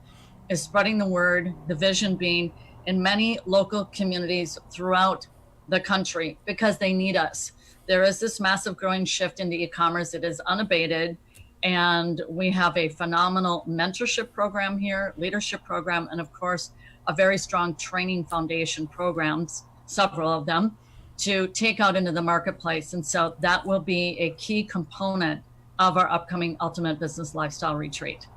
is spreading the word, the vision being in many local communities throughout the country because they need us. There is this massive growing shift into e-commerce. It is unabated. And we have a phenomenal mentorship program here, leadership program, and of course, a very strong training foundation programs, several of them, to take out into the marketplace. And so that will be a key component of our upcoming Ultimate Business Lifestyle Retreat.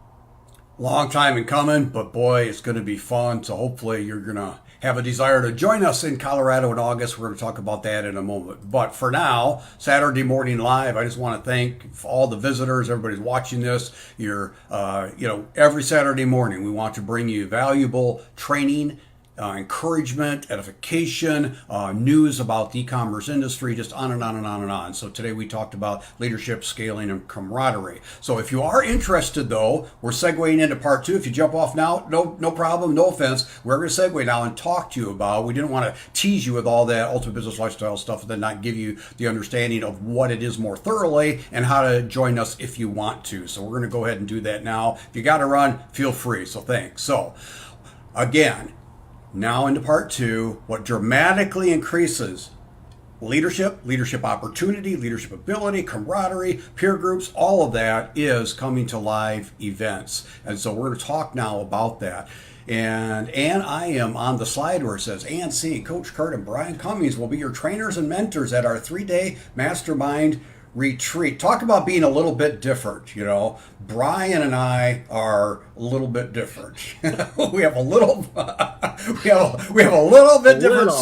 Long time in coming, but boy, it's going to be fun. So hopefully you're going to have a desire to join us in Colorado in August. We're going to talk about that in a moment. But for now, Saturday morning live, I just want to thank all the visitors, everybody's watching this. Every Saturday morning, we want to bring you valuable training, encouragement, edification, news about the e-commerce industry, just on and on and on and on. So today we talked about leadership, scaling, and camaraderie. So if you are interested, though, we're segueing into part 2. If you jump off now, no problem, no offense. We're going to segue now and talk to you about, we didn't want to tease you with all that ultimate business lifestyle stuff and then not give you the understanding of what it is more thoroughly and how to join us if you want to. So we're going to go ahead and do that now. If you got to run, feel free. So thanks. So again, now into part 2, what dramatically increases leadership opportunity, leadership ability, camaraderie, peer groups, all of that is coming to live events. And so we're going to talk now about that. And I am on the slide where it says, Ann Sieg, Coach Kurt, and Brian Cummings will be your trainers and mentors at our 3-day mastermind retreat. Talk about being a little bit different. Brian and I are a little bit different. we have a little bit different.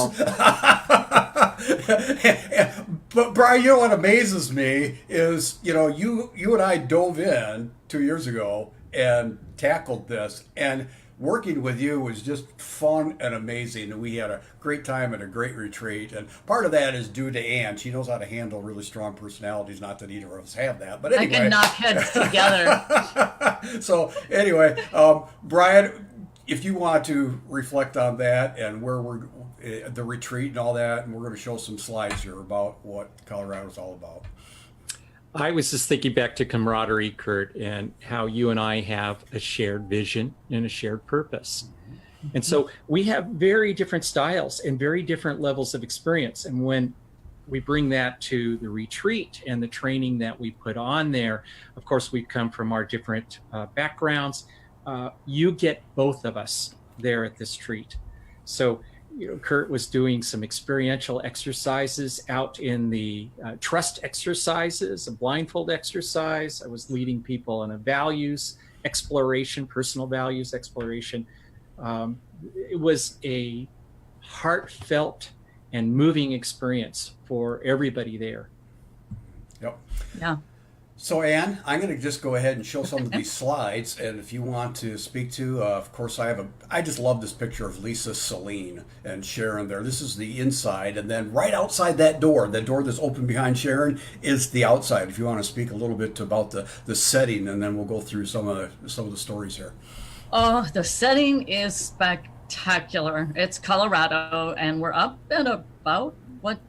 But Brian, what amazes me is, you and I dove in 2 years ago and tackled this, and working with you was just fun and amazing. We had a great time at a great retreat. And part of that is due to Ann. She knows how to handle really strong personalities. Not that either of us have that. But anyway. I can knock heads together. So anyway, Brian, if you want to reflect on that and where we're the retreat and all that, and we're going to show some slides here about what Colorado is all about. I was just thinking back to camaraderie, Kurt, and how you and I have a shared vision and a shared purpose. And so we have very different styles and very different levels of experience. And when we bring that to the retreat and the training that we put on there, of course, we come from our different backgrounds. You get both of us there at this retreat. So Kurt was doing some experiential exercises out in the trust exercises, a blindfold exercise. I was leading people in a values exploration, personal values exploration. It was a heartfelt and moving experience for everybody there. Yep. Yeah. So Ann, I'm going to just go ahead and show some of these slides, and if you want to speak to, of course, I just love this picture of Lisa Celine and Sharon there. This is the inside, and then right outside that door, the door that's open behind Sharon, is the outside. If you want to speak a little bit about the setting, and then we'll go through some of the stories here. Oh, the setting is spectacular. It's Colorado, and we're up at about,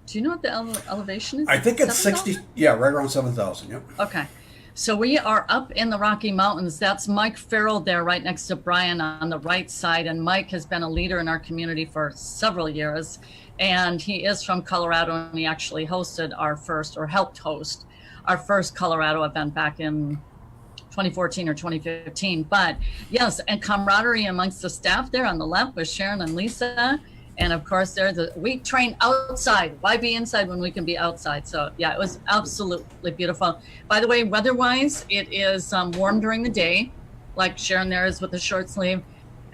do you know what the elevation is? I think it's 7,000? 60, yeah, right around 7,000, yep. Okay. So we are up in the Rocky Mountains. That's Mike Farrell there right next to Brian on the right side. And Mike has been a leader in our community for several years. And he is from Colorado, and he actually hosted helped host our first Colorado event back in 2014 or 2015. But yes, and camaraderie amongst the staff there on the left with Sharon and Lisa. And of course, we train outside. Why be inside when we can be outside? So yeah, it was absolutely beautiful. By the way, weather-wise, it is warm during the day, like Sharon there is with the short sleeve.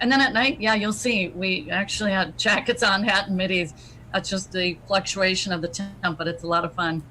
And then at night, yeah, you'll see, we actually had jackets on, hat and middies. That's just the fluctuation of the temp, but it's a lot of fun.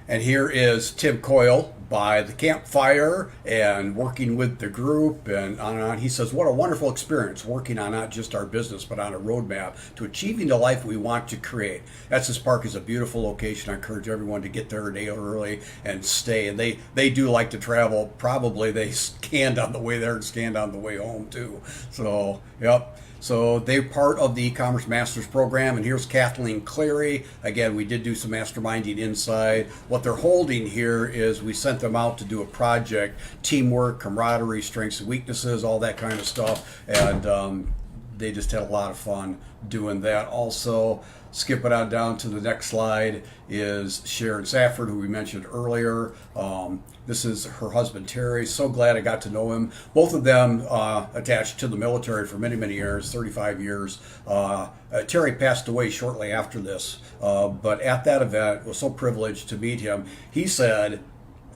And here is Tim Coyle by the campfire and working with the group and on and on. He says, what a wonderful experience working on not just our business, but on a roadmap to achieving the life we want to create. Estes Park is a beautiful location. I encourage everyone to get there a day early and stay. And they do like to travel. Probably they scanned on the way there and scanned on the way home too. So, yep. So they're part of the e-commerce masters program, and here's Kathleen Cleary. Again, we did do some masterminding inside. What they're holding here is we sent them out to do a project, teamwork, camaraderie, strengths and weaknesses, all that kind of stuff. And they just had a lot of fun doing that. Also, skipping on down to the next slide is Sharon Safford, who we mentioned earlier. This is her husband, Terry. So glad I got to know him. Both of them attached to the military for many, many years, 35 years. Terry passed away shortly after this, but at that event, was so privileged to meet him. He said,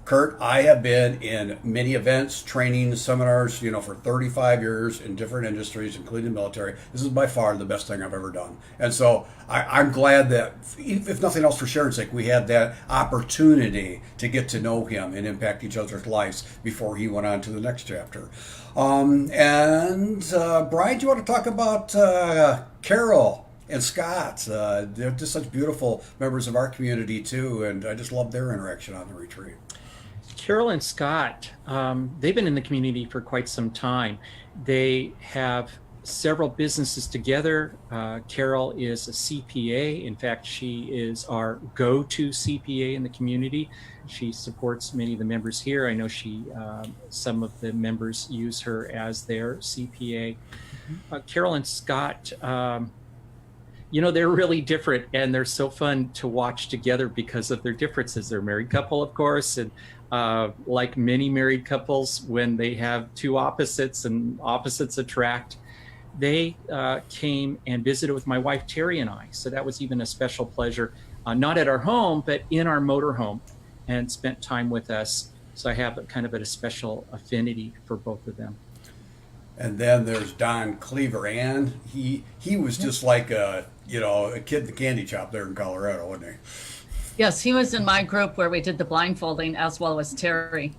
Kurt, I have been in many events, training, seminars, for 35 years in different industries, including the military. This is by far the best thing I've ever done. And so I'm glad that, if nothing else for Sharon's sake, we had that opportunity to get to know him and impact each other's lives before he went on to the next chapter. Brian, do you want to talk about Carol and Scott? They're just such beautiful members of our community too, and I just love their interaction on the retreat. Carol and Scott, they've been in the community for quite some time. They have several businesses together. Carol is a CPA. In fact, she is our go-to CPA in the community. She supports many of the members here. I know some of the members use her as their CPA. Carol and Scott, they're really different, and they're so fun to watch together because of their differences. They're a married couple, of course, and like many married couples, when they have two opposites and opposites attract, they came and visited with my wife, Terry, and I. So that was even a special pleasure, not at our home, but in our motorhome, and spent time with us. So I have kind of a special affinity for both of them. And then there's Don Cleaver, and he was just like a kid in the candy shop there in Colorado, wasn't he? Yes, he was in my group where we did the blindfolding, as well as Terry.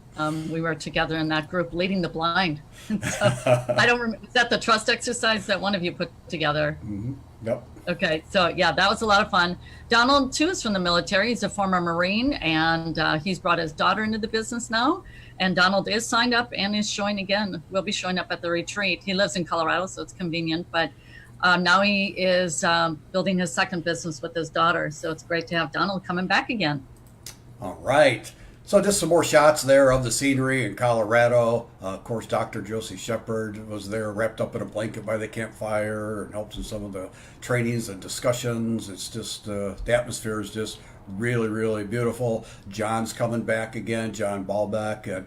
We were together in that group leading the blind. So, I don't remember, is that the trust exercise that one of you put together? Mm-hmm. Yep. Okay, so yeah, that was a lot of fun. Donald, too, is from the military. He's a former Marine, and he's brought his daughter into the business now. And Donald is signed up and is showing again. Will be showing up at the retreat. He lives in Colorado, so it's convenient, but now he is building his second business with his daughter. So it's great to have Donald coming back again. All right. So just some more shots there of the scenery in Colorado. Of course, Dr. Josie Shepard was there wrapped up in a blanket by the campfire and helped in some of the trainings and discussions. It's just, the atmosphere is just really, really beautiful. John's coming back again, John Ballbeck. And,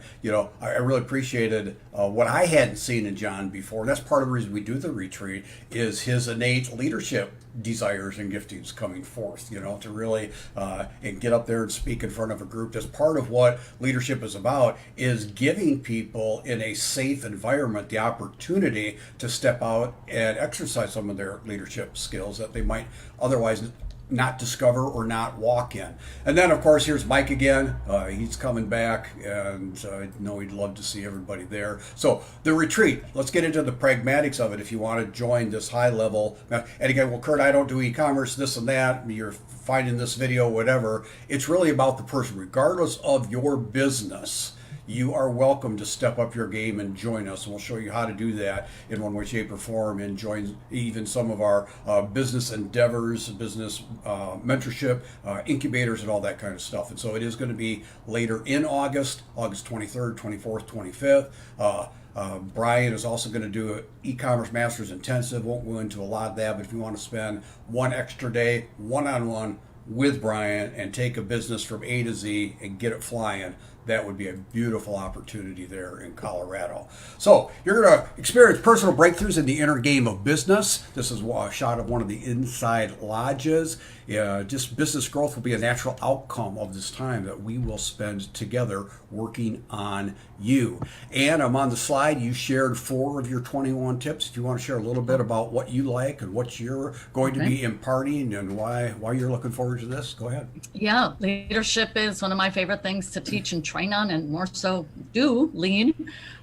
I really appreciated what I hadn't seen in John before. And that's part of the reason we do the retreat, is his innate leadership desires and giftings coming forth, to really and get up there and speak in front of a group. That's part of what leadership is about, is giving people in a safe environment the opportunity to step out and exercise some of their leadership skills that they might otherwise not discover or not walk in. And then, of course, here's Mike again. He's coming back, and I know he'd love to see everybody there. So the retreat, let's get into the pragmatics of it if you want to join this high level. And again, well, Kurt, I don't do e-commerce, this and that. You're finding this video, whatever. It's really about the person. Regardless of your business, you are welcome to step up your game and join us. And we'll show you how to do that in one way, shape, or form, and join even some of our business endeavors, business mentorship, incubators, and all that kind of stuff. And so it is going to be later in August 23rd, 24th, 25th. Brian is also going to do an e-commerce master's intensive. Won't go into a lot of that, but if you want to spend one extra day one-on-one with Brian and take a business from A to Z and get it flying, that would be a beautiful opportunity there in Colorado. So you're going to experience personal breakthroughs in the inner game of business. This is a shot of one of the inside lodges. Just business growth will be a natural outcome of this time that we will spend together working on you. And I'm on the slide. You shared 4 of your 21 tips. If you want to share a little bit about what you like and what you're going to be imparting and why you're looking forward to this, go ahead. Yeah, leadership is one of my favorite things to teach and train on, and more so do lead.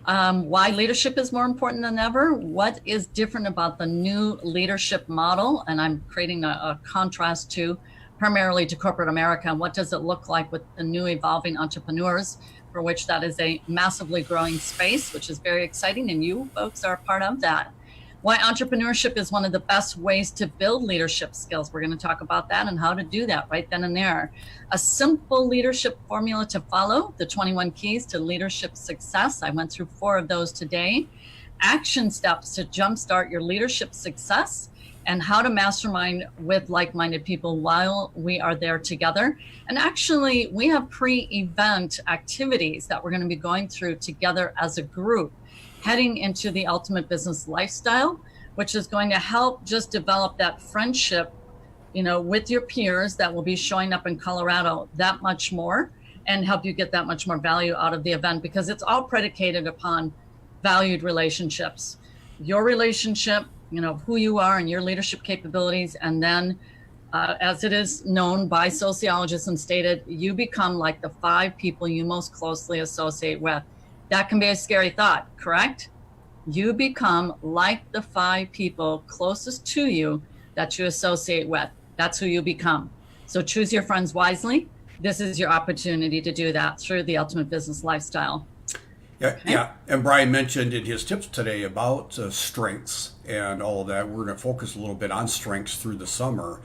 Why leadership is more important than ever. What is different about the new leadership model? And I'm creating a contrast primarily to corporate America. And what does it look like with the new evolving entrepreneurs, for which that is a massively growing space, which is very exciting. And you folks are a part of that. Why entrepreneurship is one of the best ways to build leadership skills. We're going to talk about that and how to do that right then and there. A simple leadership formula to follow, the 21 keys to leadership success. I went through 4 of those today. action steps to jumpstart your leadership success and how to mastermind with like-minded people while we are there together. And actually, we have pre-event activities that we're going to be going through together as a group, heading into the ultimate business lifestyle, which is going to help just develop that friendship, with your peers that will be showing up in Colorado that much more, and help you get that much more value out of the event, because it's all predicated upon valued relationships. Your relationship, who you are and your leadership capabilities. And then, as it is known by sociologists and stated, you become like the 5 people you most closely associate with. That can be a scary thought, correct? You become like the 5 people closest to you that you associate with. That's who you become. So choose your friends wisely. This is your opportunity to do that through the ultimate business lifestyle. Yeah. And Brian mentioned in his tips today about strengths and all of that. We're going to focus a little bit on strengths through the summer,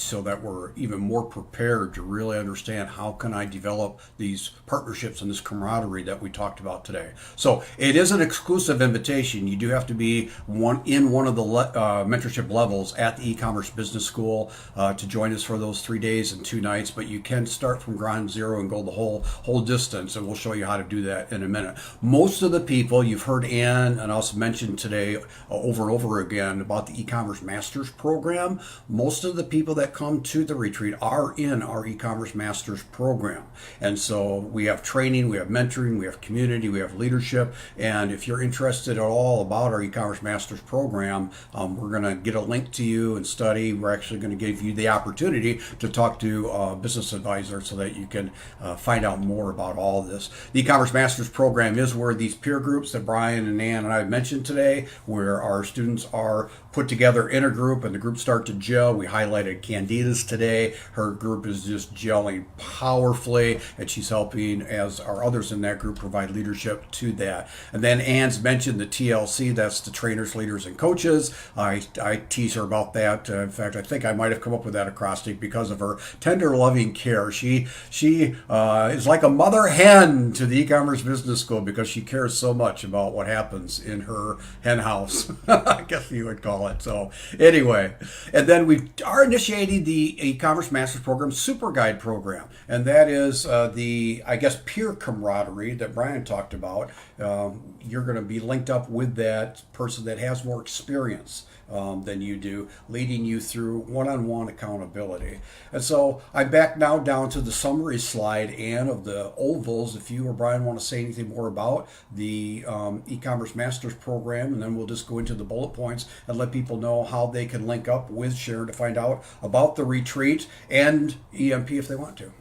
so that we're even more prepared to really understand how can I develop these partnerships and this camaraderie that we talked about today. So it is an exclusive invitation. You do have to be one of the mentorship levels at the e-commerce business school to join us for those 3 days and 2 nights, but you can start from ground zero and go the whole distance, and we'll show you how to do that in a minute. Most of the people you've heard Ann and us mention today over and over again about the e-commerce masters program, most of the people that come to the retreat are in our e-commerce masters program. And so we have training, we have mentoring, we have community, we have leadership. And if you're interested at all about our e-commerce masters program, we're going to get a link to you and study. We're actually going to give you the opportunity to talk to a business advisor so that you can find out more about all of this. The e-commerce masters program is where these peer groups that Brian and Ann and I mentioned today, where our students are put together in a group and the groups start to gel. We highlighted Candida's today. Her group is just gelling powerfully, and she's helping, as are others in that group, provide leadership to that. And then Ann's mentioned the TLC, that's the trainers, leaders, and coaches. I tease her about that. In fact, I think I might have come up with that acrostic because of her tender, loving care. She is like a mother hen to the e-commerce business school because she cares so much about what happens in her hen house, I guess you would call it. So anyway, and then we are initiating the e-commerce masters program super guide program, and that is the peer camaraderie that Brian talked about. You're going to be linked up with that person that has more experience than you do, leading you through one-on-one accountability. And so I'm back now down to the summary slide, Ann, of the ovals. If you or Brian want to say anything more about the e-commerce masters program, and then we'll just go into the bullet points and let people know how they can link up with Sharon to find out about the retreat and EMP if they want to.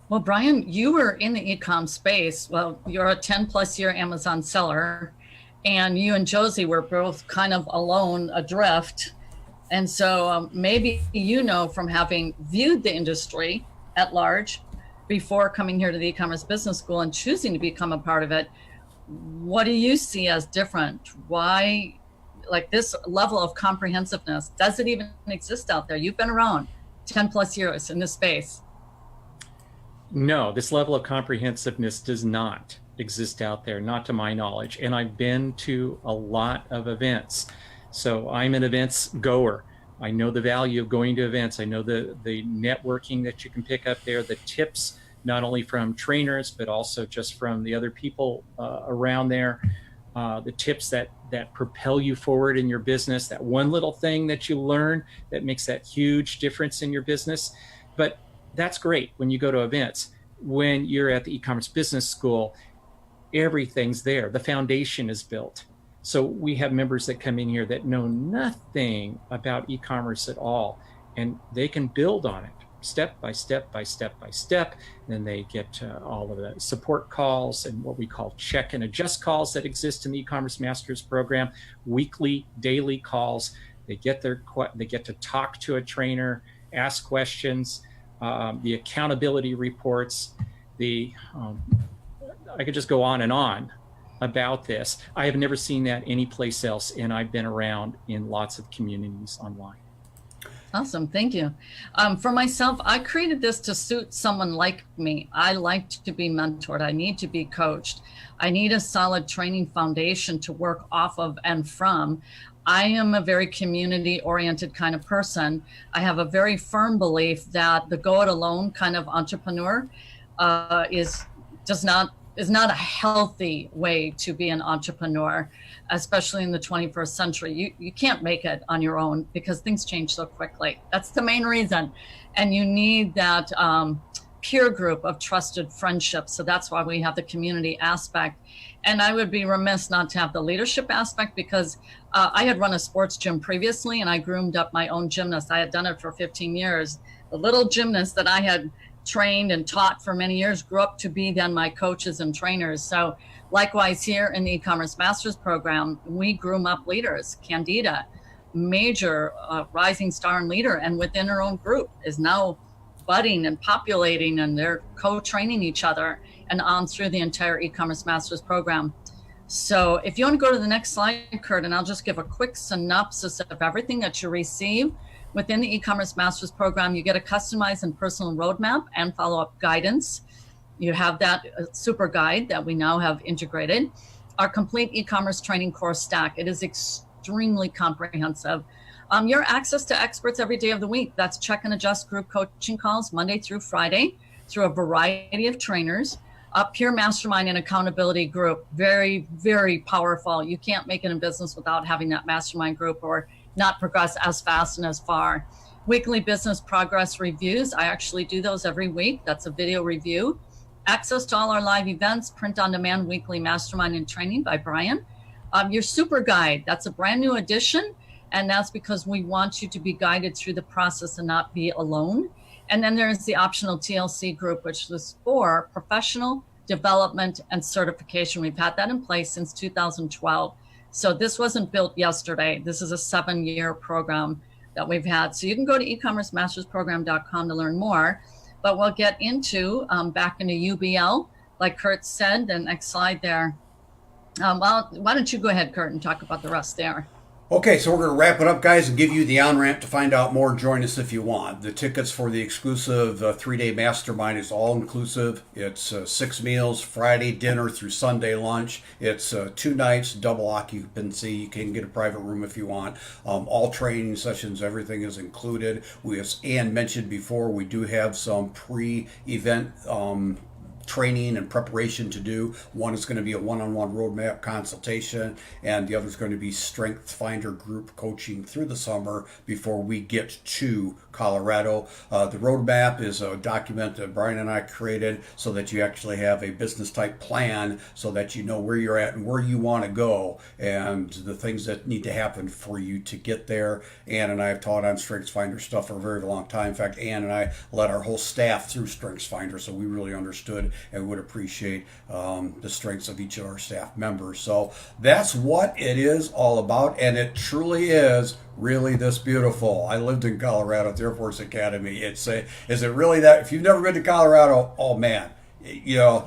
Well, Brian, you were in the e-com space. Well, you're a 10 plus year Amazon seller, and you and Josie were both kind of alone, adrift. And so maybe from having viewed the industry at large before coming here to the e-commerce business school and choosing to become a part of it, what do you see as different? Why, like, this level of comprehensiveness, does it even exist out there? You've been around 10 plus years in this space. No, this level of comprehensiveness does not exist out there, not to my knowledge. And I've been to a lot of events. So I'm an events goer. I know the value of going to events. I know the networking that you can pick up there, the tips, not only from trainers, but also just from the other people around there, the tips that propel you forward in your business, that one little thing that you learn that makes that huge difference in your business. But that's great when you go to events. When you're at the e-commerce business school, everything's there. The foundation is built. So we have members that come in here that know nothing about e-commerce at all, and they can build on it step by step by step by step. Then they get all of the support calls and what we call check and adjust calls that exist in the e-commerce masters program, weekly, daily calls. They get to talk to a trainer, ask questions, the accountability reports, I could just go on and on about this. I have never seen that anyplace else, and I've been around in lots of communities online. Awesome. Thank you. For myself, I created this to suit someone like me. I like to be mentored. I need to be coached. I need a solid training foundation to work off of and from. I am a very community oriented kind of person. I have a very firm belief that the go it alone kind of entrepreneur is not a healthy way to be an entrepreneur, especially in the 21st century. You can't make it on your own because things change so quickly. That's the main reason. And you need that peer group of trusted friendships. So that's why we have the community aspect. And I would be remiss not to have the leadership aspect, because I had run a sports gym previously and I groomed up my own gymnast. I had done it for 15 years. The little gymnast that I had trained and taught for many years grew up to be then my coaches and trainers. So likewise here in the e-commerce master's program, we groom up leaders. Candida, major rising star and leader, and within her own group is now budding and populating, and they're co-training each other and on through the entire e-commerce master's program. So if you want to go to the next slide, Kurt, and I'll just give a quick synopsis of everything that you receive within the e-commerce master's program. You get a customized and personal roadmap and follow-up guidance. You have that super guide that we now have integrated. Our complete e-commerce training course stack. It is extremely comprehensive. Your access to experts every day of the week. That's check and adjust group coaching calls Monday through Friday through a variety of trainers. A peer mastermind and accountability group. Very, very powerful. You can't make it in business without having that mastermind group or not progress as fast and as far. Weekly business progress reviews. I actually do those every week. That's a video review. Access to all our live events, print on demand weekly mastermind and training by Brian. Your super guide. That's a brand new addition. And that's because we want you to be guided through the process and not be alone. And then there's the optional TLC group, which was for professional development and certification. We've had that in place since 2012. So this wasn't built yesterday. This is a 7-year program that we've had. So you can go to ecommercemastersprogram.com to learn more, but we'll get into back into UBL, like Kurt said. The next slide there. Well, why don't you go ahead, Kurt, and talk about the rest there. Okay, so we're going to wrap it up, guys, and give you the on-ramp to find out more. Join us if you want. The tickets for the exclusive 3-day mastermind is all-inclusive. It's 6 meals, Friday dinner through Sunday lunch. It's 2 nights, double occupancy. You can get a private room if you want. All training sessions, everything is included. As Ann mentioned before, we do have some pre-event training and preparation to do. One is going to be a one-on-one roadmap consultation, and the other is going to be strength finder group coaching through the summer before we get to Colorado. The roadmap is a document that Brian and I created so that you actually have a business type plan so that you know where you're at and where you want to go and the things that need to happen for you to get there. Ann and I have taught on Strengths Finder stuff for a very long time. In fact, Ann and I led our whole staff through Strengths Finder, so we really understood and would appreciate the strengths of each of our staff members. So that's what it is all about, and it truly is really this beautiful. I lived in Colorado at the Air Force Academy. Is it really that? If you've never been to Colorado, oh man,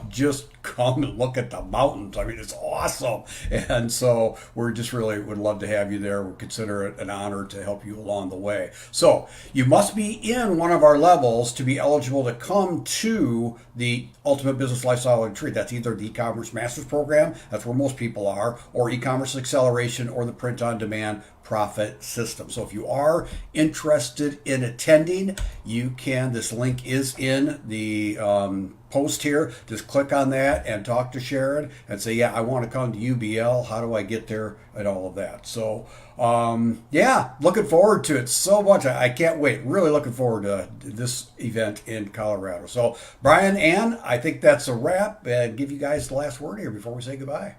just come and look at the mountains. I mean, it's awesome. And so we're just really would love to have you there. We consider it an honor to help you along the way. So you must be in one of our levels to be eligible to come to the Ultimate Business Lifestyle Retreat. That's either the e-commerce master's program, that's where most people are, or e-commerce acceleration, or the print on demand profit system. So if you are interested in attending, you can. This link is in the post here. Just click on that and talk to Sharon and say, yeah, I want to come to UBL. How do I get there? And all of that. So yeah, looking forward to it so much. I can't wait. Really looking forward to this event in Colorado. So Brian, Ann, I think that's a wrap, and give you guys the last word here before we say goodbye.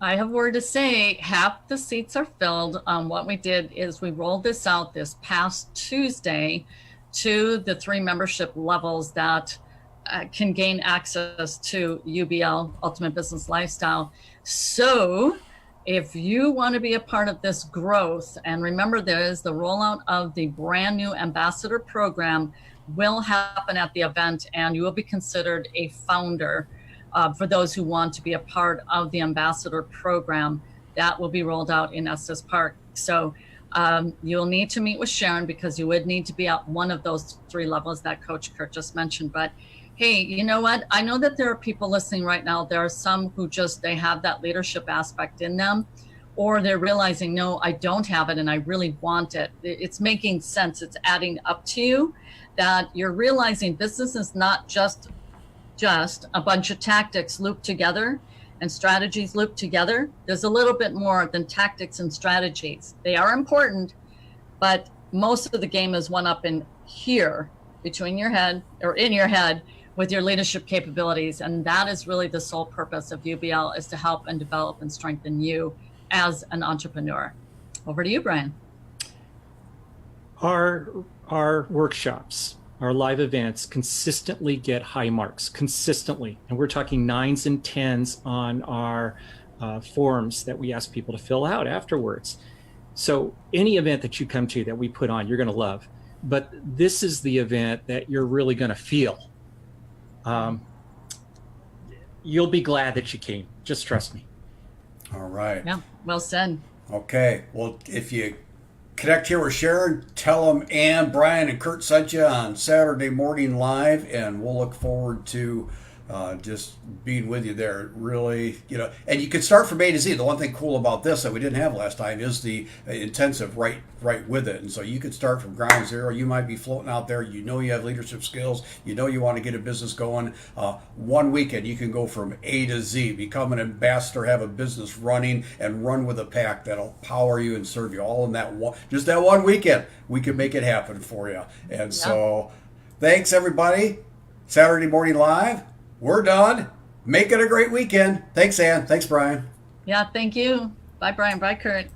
I have a word to say. Half the seats are filled. What we did is we rolled this out this past Tuesday to the 3 membership levels that can gain access to UBL, Ultimate Business Lifestyle. So if you want to be a part of this growth, and remember, there is the rollout of the brand new ambassador program will happen at the event, and you will be considered a founder. For those who want to be a part of the ambassador program, that will be rolled out in Estes Park. So You'll need to meet with Sharon because you would need to be at one of those 3 levels that Coach Kurt just mentioned. But hey, you know what? I know that there are people listening right now. There are some who they have that leadership aspect in them, or they're realizing, no, I don't have it and I really want it. It's making sense. It's adding up to you, that you're realizing business is not just a bunch of tactics looped together and strategies looped together. There's a little bit more than tactics and strategies. They are important, but most of the game is won up in here, between your head or in your head, with your leadership capabilities. And that is really the sole purpose of UBL, is to help and develop and strengthen you as an entrepreneur. Over to you, Brian. Our workshops, our live events consistently get high marks, consistently. And we're talking 9s and 10s on our forms that we ask people to fill out afterwards. So any event that you come to that we put on, you're going to love. But this is the event that you're really going to feel. You'll be glad that you came. Just trust me. All right. Yeah, well said. Okay. Well, if you connect here with Sharon, tell them Ann, Brian, and Kurt sent you on Saturday morning live, and we'll look forward to just being with you there. Really, and you can start from A to Z. The one thing cool about this that we didn't have last time is the intensive right with it. And so you could start from ground zero. You might be floating out there. You have leadership skills. You want to get a business going. One weekend, you can go from A to Z, become an ambassador, have a business running, and run with a pack that'll power you and serve you all in that just that one weekend. We can make it happen for you. And so thanks, everybody. Saturday morning live. We're done. Make it a great weekend. Thanks, Ann. Thanks, Brian. Yeah, thank you. Bye, Brian. Bye, Kurt.